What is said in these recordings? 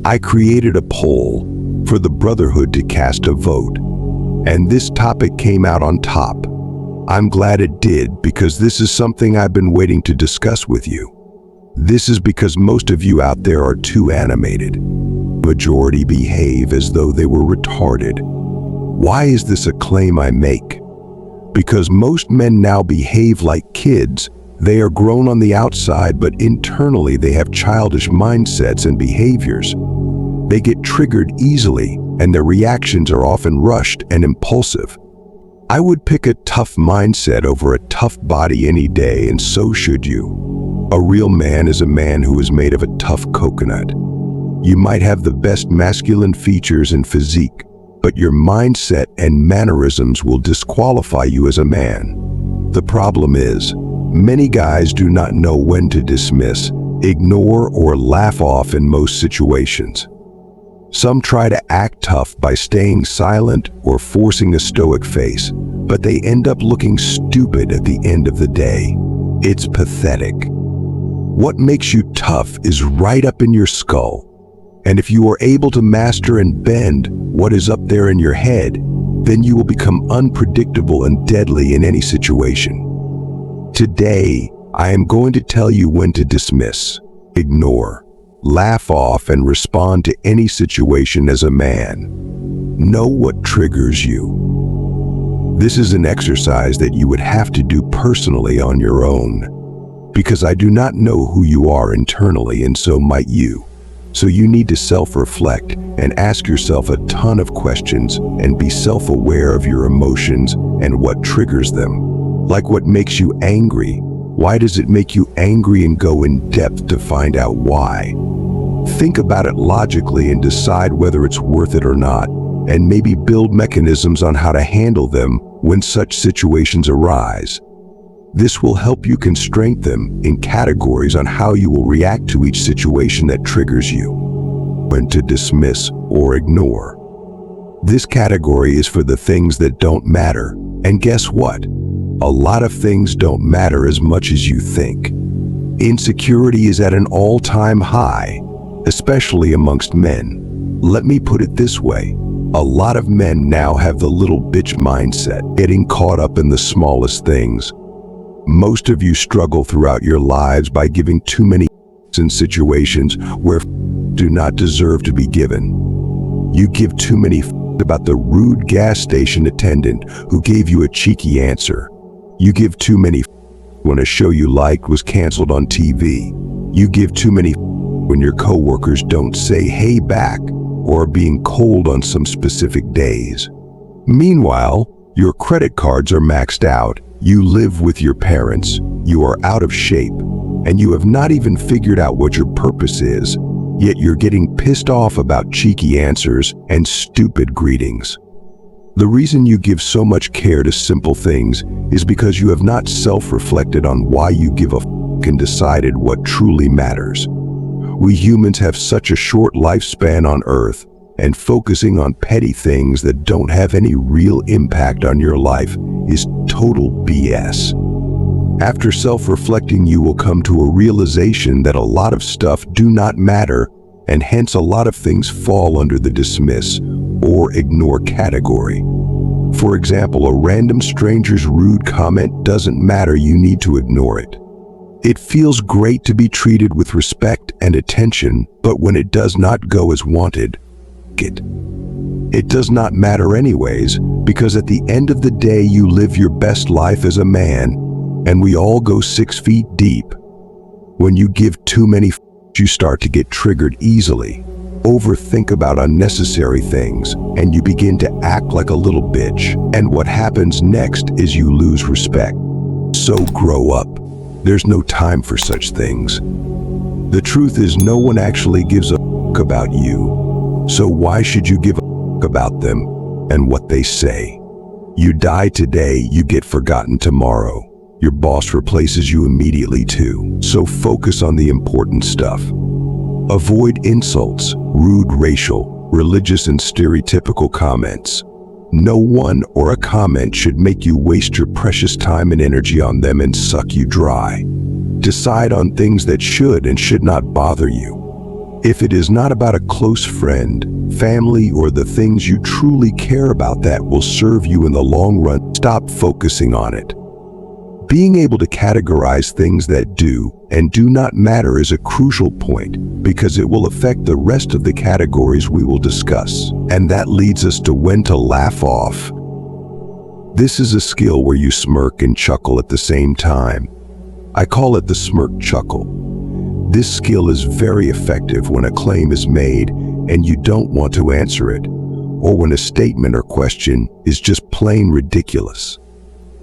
I created a poll for the Brotherhood to cast a vote, and this topic came out on top. I'm glad it did, because this is something I've been waiting to discuss with you. This is because most of you out there are too animated. Majority behave as though they were retarded. Why is this a claim I make? Because most men now behave like kids. They are grown on the outside, but internally they have childish mindsets and behaviors. They get triggered easily, and their reactions are often rushed and impulsive. I would pick a tough mindset over a tough body any day, and so should you. A real man is a man who is made of a tough coconut. You might have the best masculine features and physique, but your mindset and mannerisms will disqualify you as a man. The problem is, many guys do not know when to dismiss, ignore, or laugh off in most situations. Some try to act tough by staying silent or forcing a stoic face, but they end up looking stupid at the end of the day. It's pathetic. What makes you tough is right up in your skull. And if you are able to master and bend what is up there in your head, then you will become unpredictable and deadly in any situation. Today, I am going to tell you when to dismiss, ignore, laugh off, and respond to any situation as a man. Know what triggers you. This is an exercise that you would have to do personally on your own, because I do not know who you are internally, and so might you. So you need to self-reflect and ask yourself a ton of questions and be self-aware of your emotions and what triggers them. Like, what makes you angry? Why does it make you angry, and go in depth to find out why. Think about it logically and decide whether it's worth it or not, and maybe build mechanisms on how to handle them when such situations arise. This will help you constrain them in categories on how you will react to each situation that triggers you. When to dismiss or ignore. This category is for the things that don't matter, and guess what? A lot of things don't matter as much as you think. Insecurity is at an all-time high, especially amongst men. Let me put it this way. A lot of men now have the little bitch mindset, getting caught up in the smallest things. Most of you struggle throughout your lives by giving too many in situations where do not deserve to be given. You give too many about the rude gas station attendant who gave you a cheeky answer. You give too many when a show you liked was canceled on TV. You give too many when your coworkers don't say hey back or are being cold on some specific days. Meanwhile, your credit cards are maxed out. You live with your parents, you are out of shape, and you have not even figured out what your purpose is, yet you're getting pissed off about cheeky answers and stupid greetings. The reason you give so much care to simple things is because you have not self-reflected on why you give a and decided what truly matters. We humans have such a short lifespan on Earth, and focusing on petty things that don't have any real impact on your life is total BS. After self-reflecting, you will come to a realization that a lot of stuff do not matter, and hence a lot of things fall under the dismiss or ignore category. For example, a random stranger's rude comment doesn't matter, you need to ignore it. It feels great to be treated with respect and attention, but when it does not go as wanted, it does not matter anyways, because at the end of the day you live your best life as a man, and we all go 6 feet deep. When you give too many you start to get triggered easily, overthink about unnecessary things, and you begin to act like a little bitch. And what happens next is you lose respect. So grow up. There's no time for such things. The truth is, no one actually gives a about you. So why should you give a about them and what they say? You die today, you get forgotten tomorrow. Your boss replaces you immediately too. So focus on the important stuff. Avoid insults, rude racial, religious, and stereotypical comments. No one or a comment should make you waste your precious time and energy on them and suck you dry. Decide on things that should and should not bother you. If it is not about a close friend, family, or the things you truly care about that will serve you in the long run, stop focusing on it. Being able to categorize things that do and do not matter is a crucial point because it will affect the rest of the categories we will discuss. And that leads us to when to laugh off. This is a skill where you smirk and chuckle at the same time. I call it the smirk chuckle. This skill is very effective when a claim is made and you don't want to answer it, or when a statement or question is just plain ridiculous.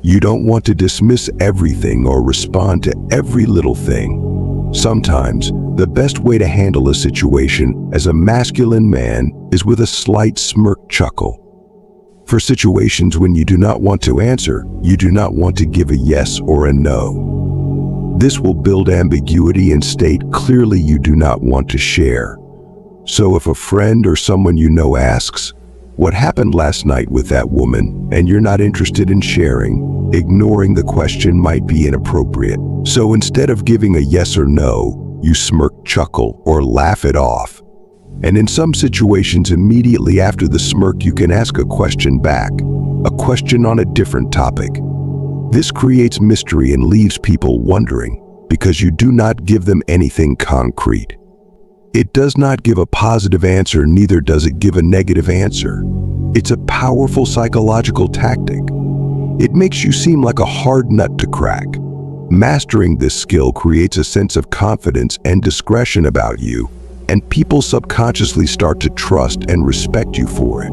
You don't want to dismiss everything or respond to every little thing. Sometimes, the best way to handle a situation as a masculine man is with a slight smirk chuckle. For situations when you do not want to answer, you do not want to give a yes or a no. This will build ambiguity and state clearly you do not want to share. So if a friend or someone you know asks, "What happened last night with that woman?" and you're not interested in sharing, ignoring the question might be inappropriate. So instead of giving a yes or no, you smirk, chuckle, or laugh it off. And in some situations, immediately after the smirk, you can ask a question back, a question on a different topic. This creates mystery and leaves people wondering because you do not give them anything concrete. It does not give a positive answer, neither does it give a negative answer. It's a powerful psychological tactic. It makes you seem like a hard nut to crack. Mastering this skill creates a sense of confidence and discretion about you, and people subconsciously start to trust and respect you for it.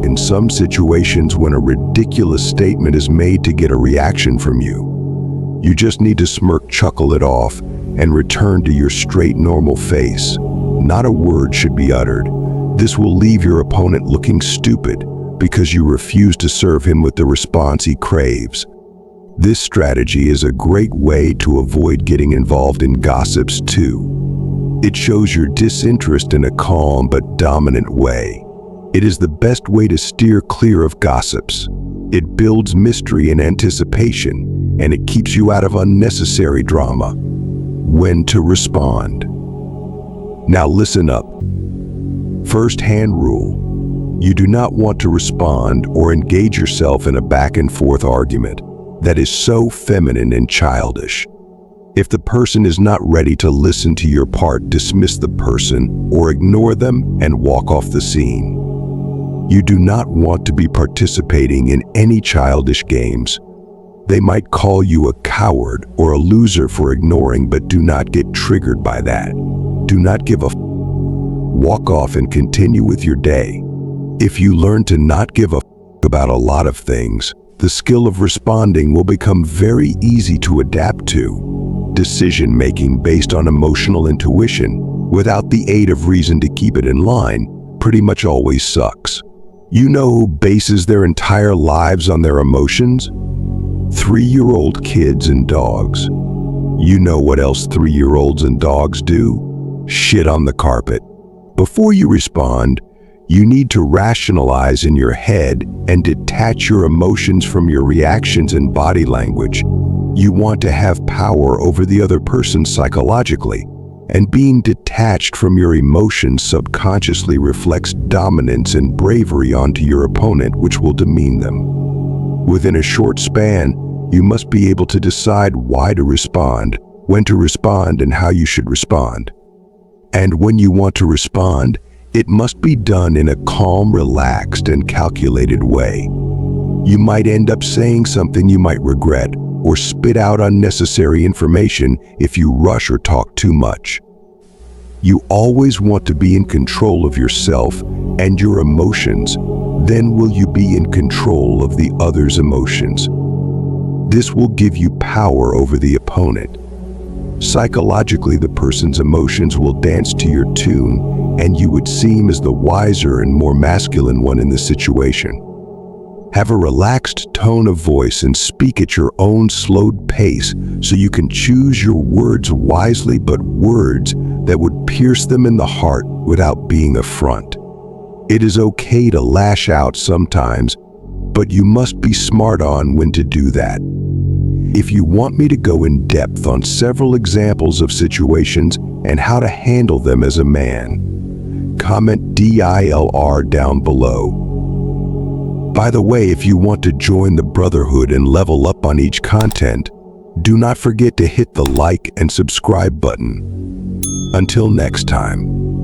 In some situations, when a ridiculous statement is made to get a reaction from you, you just need to smirk, chuckle it off, and return to your straight, normal face. Not a word should be uttered. This will leave your opponent looking stupid because you refuse to serve him with the response he craves. This strategy is a great way to avoid getting involved in gossips too. It shows your disinterest in a calm but dominant way. It is the best way to steer clear of gossips. It builds mystery and anticipation, and it keeps you out of unnecessary drama. When to respond. Now listen up. First-hand rule. You do not want to respond or engage yourself in a back-and-forth argument that is so feminine and childish. If the person is not ready to listen to your part, dismiss the person or ignore them and walk off the scene. You do not want to be participating in any childish games. They might call you a coward or a loser for ignoring, but do not get triggered by that. Do not give a f. Walk off and continue with your day. If you learn to not give a f about a lot of things, the skill of responding will become very easy to adapt to. Decision-making based on emotional intuition, without the aid of reason to keep it in line, pretty much always sucks. You know who bases their entire lives on their emotions? 3-year-old kids and dogs. You know what else 3-year-olds and dogs do? Shit on the carpet. Before you respond, you need to rationalize in your head and detach your emotions from your reactions and body language. You want to have power over the other person psychologically, and being detached from your emotions subconsciously reflects dominance and bravery onto your opponent, which will demean them. Within a short span, you must be able to decide why to respond, when to respond, and how you should respond. And when you want to respond, it must be done in a calm, relaxed, and calculated way. You might end up saying something you might regret, or spit out unnecessary information if you rush or talk too much. You always want to be in control of yourself and your emotions. Then will you be in control of the other's emotions. This will give you power over the opponent. Psychologically, the person's emotions will dance to your tune, and you would seem as the wiser and more masculine one in the situation. Have a relaxed tone of voice and speak at your own slowed pace so you can choose your words wisely, but words that would pierce them in the heart without being affront. It is okay to lash out sometimes, but you must be smart on when to do that. If you want me to go in depth on several examples of situations and how to handle them as a man. Comment DILR down below. By the way, if you want to join the Brotherhood and level up on each content, do not forget to hit the like and subscribe button. Until next time.